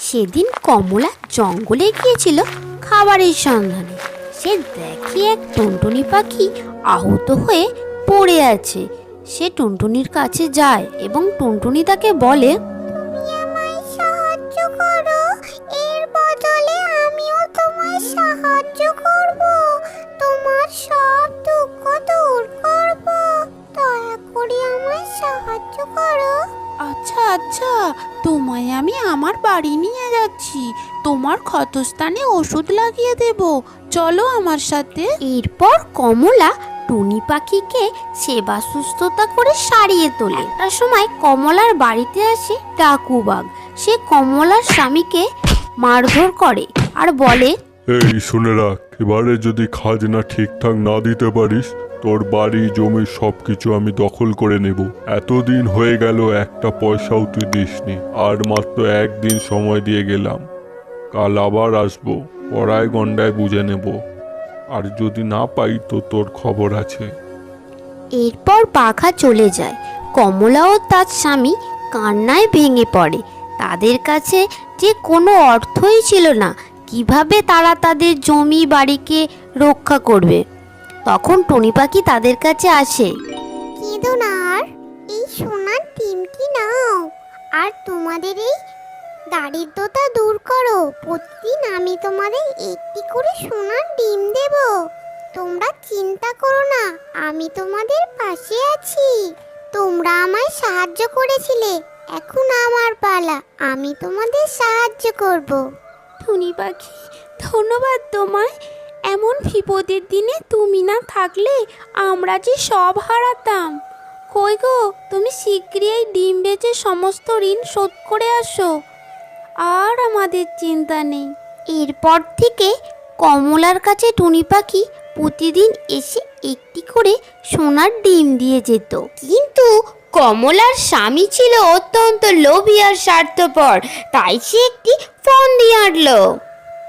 সেদিন কমলা জঙ্গলে গিয়েছিল খাবারের সন্ধানে। সে দেখে এক টুনটুনি পাখি আহত হয়ে পড়ে আছে। সে টুনটুনির কাছে যায় এবং টুনটুনি তাকে বলে, তুমি আমায় সাহায্য করো, এর বদলে আমিও তোমায় সাহায্য করব, তোমার সব দুঃখ দূর করব, দয়া করে আমায় সাহায্য করো। আচ্ছা আচ্ছা, তোমায় আমি আমার বাড়ি নিয়ে যাচ্ছি, তোমার ক্ষতস্থানে ওষুধ লাগিয়ে দেব, চলো আমার সাথে। এরপর কমলা টুনি পাখিকে সেবা সুস্থতা করে সারিয়ে তোলে। একটা সময় কমলার বাড়িতে আসে ডাকুবাঘ। সে কমলার স্বামীকে মারধর করে আর বলে, এই শুনে রাখ, এবারে যদি খাজনা ঠিকঠাক না দিতে পারিস, তোর বাড়ি জমি সবকিছু আমি দখল করে নেব। এতদিন হয়ে গেল, একটা পয়সাও তুই দিসনি, আর মাত্র একদিন সময় দিয়ে গেলাম। কাল আবার আসবো, পড়ায় গন্ডায় বুঝে নেব, আর যদি না পাই তো তোর খবর আছে। এরপর পাখা চলে যায়। কমলা ও তার স্বামী কান্নায় ভেঙে পড়ে। তাদের কাছে যে কোনো অর্থই ছিল না, কিভাবে তারা তাদের জমি বাড়িকে রক্ষা করবে। তখন টুনি পাখি তাদের কাছে আসে। কেঁদো না আর, এই সোনার ডিমটি নাও, আর তোমাদের এই দারিদ্রতা দূর করো। প্রতিদিন আমি তোমাদের একটি করে সোনার ডিম দেব। তোমরা চিন্তা করো না, আমি তোমাদের পাশে আছি। তোমরা আমায় সাহায্য করেছিলে, এখন আমার পালা, আমি তোমাদের সাহায্য করব। টুনি পাখি, ধন্যবাদ তোমায়। এমন বিপদের দিনে তুমি না থাকলে আমরা যে সব হারাতাম। কই গো, তুমি শীঘ্রই এই ডিম বেচে সমস্ত ঋণ শোধ করে আসো, আর আমাদের চিন্তা নেই। এরপর থেকে কমলার কাছে টুনি পাখি প্রতিদিন এসে একটি করে সোনার ডিম দিয়ে যেত। কিন্তু কমলার স্বামী ছিল অত্যন্ত লোভী আর স্বার্থপর, তাই সে একটি ফোন দিয়ে আনলো।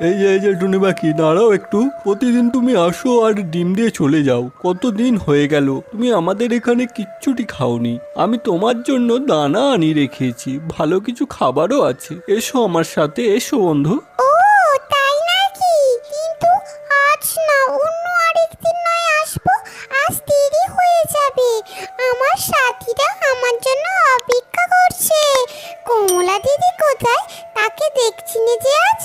এই যে টুনি পাখি, দাঁড়াও একটু। প্রতিদিন তুমি আসো আর ডিম দিয়ে চলে যাও। কতদিন হয়ে গেল তুমি আমাদের এখানে কিচ্ছুটি খাওনি। আমি তোমার জন্য দানা আনি রেখেছি, ভালো কিছু খাবারও আছে। এসো আমার সাথে, এসো বন্ধু। ও তাই নাকি? কিন্তু আজ না, অন্য আরেকদিন নয় আসবো, আজ দেরি হয়ে যাবে। আমার সাথীরা আমার জন্য অপেক্ষা করছে। কমলা দিদি কোথায়? তাকে দেখছি না যে আজ।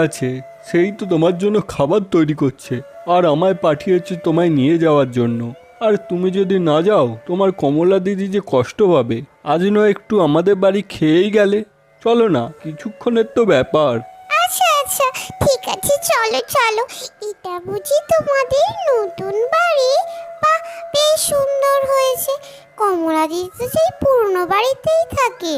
আছে, সেই তো তোমার জন্য খাবার তৈরি করছে, আর আমায় পাঠিয়েছে তোমায় নিয়ে যাওয়ার জন্য। আর তুমি যদি না যাও, তোমার কমলা দিদি যে কষ্ট পাবে। আজ নয় একটু আমাদের বাড়ি খেয়েই গেলে। চলো না, কিছুক্ষণের তো ব্যাপার। আচ্ছা, ঠিক আছে, চলো চলো। এটা বুঝি তোমাদের নতুন বাড়ি? বাহ, বেশ সুন্দর হয়েছে। কমলা দিদি তো সেই পুরনো বাড়িতেই থাকে।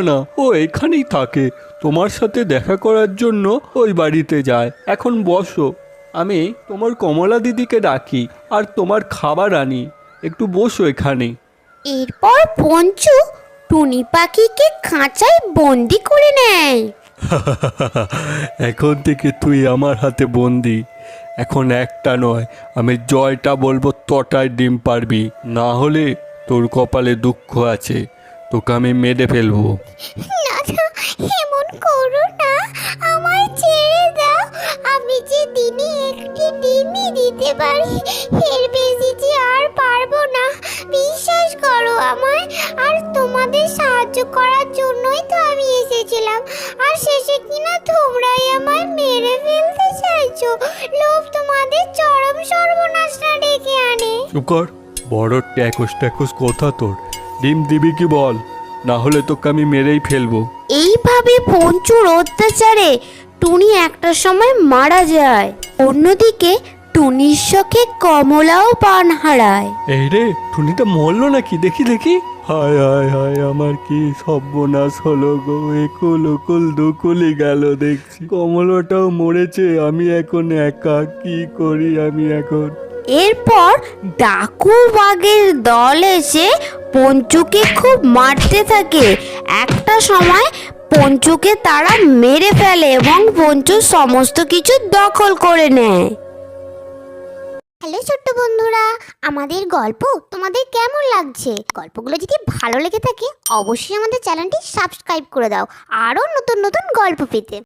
না, ও এখানেই থাকে, তোমার সাথে দেখা করার জন্য ওই বাড়িতে যায়। এখন বসো, আমি তোমার কমলা দিদিকে ডাকি আর তোমার খাবার আনি। একটু বসো এখানে। এরপর পঞ্চু টুনি পাখিকে খাঁচায় বন্দি করে নেয়। এখন থেকে তুই আমার হাতে বন্দি। এখন একটা নয়, আমি জয়টা বলবো তটায় ডিম পারবি, না হলে তোর কপালে দুঃখ আছে, তোকে আমি মেরে ফেলবো। না, এমন করো না, আমায় ছেড়ে দাও। আমি যে দিনে একটি ডিমই দিতে পারি, এর বেশি যে আর পারবো না। বিশ্বাস করো আমায়, আর তোমাদের সাহায্য করার জন্যই তো আমি এসেছিলাম। আর শেষে কিনা তোমরাই আমায় মেরে ফেলতে চাইছো। লোভ তোমাদের চরম সর্বনাশটা ডেকে আনে। চুপ কর, বড় ট্যাকস কথা তোর। ডিম দিবি কি বল, না হলে তোকে আমি মেরেই ফেলবো। এইভাবে পঞ্চুর অত্যাচারে টুনি একটা সময় মারা যায়। অন্যদিকে টুনির শোকে কমলাও প্রাণ হারায়। এই রে, টুনিটা মরলো নাকি? দেখি। হায়, আমার কি সর্বনাশ হলো গো। একুল দুকুলি গেল দেখছি। কমলাটাও মরেছে, আমি এখন একা, কি করি আমি এখন? এরপর ডাকু বাঘের দল এসে পঞ্চুকে খুব মারতে থাকে। একটা সময় পঞ্চুকে তারা মেরে ফেলে এবং পঞ্চু সমস্ত কিছু দখল করে নেয়। হ্যালো ছোট্ট বন্ধুরা, আমাদের গল্প তোমাদের কেমন লাগছে? গল্পগুলো যদি ভালো লেগে থাকে অবশ্যই আমাদের চ্যানেলটি সাবস্ক্রাইব করে দাও আরও নতুন নতুন গল্প পেতে।